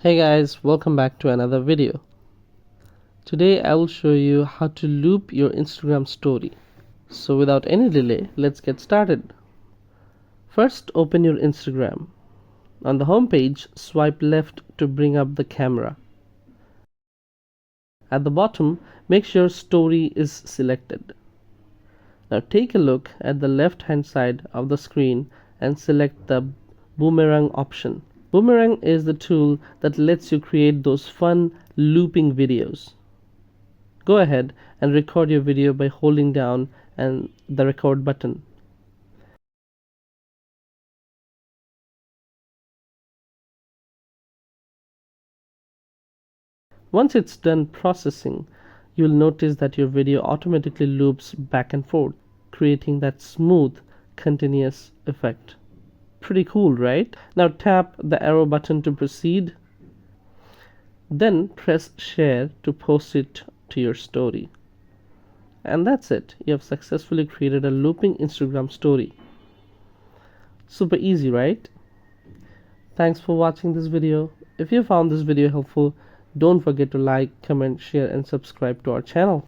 Hey guys, welcome back to another video. Today I will show you how to loop your Instagram story. So without any delay, let's get started. First, open your Instagram. On the home page, swipe left to bring up the camera. At the bottom, make sure story is selected. Now take a look at the left hand side of the screen and select the boomerang option. Boomerang is the tool that lets you create those fun looping videos. Go ahead and record your video by holding down the record button. Once it's done processing, you'll notice that your video automatically loops back and forth, creating that smooth, continuous effect. Pretty cool, right? Now tap the arrow button to proceed. Then press share to post it to your story. And that's it. You have successfully created a looping Instagram story. Super easy, right? Thanks for watching this video. If you found this video helpful, don't forget to like, comment, share, and subscribe to our channel.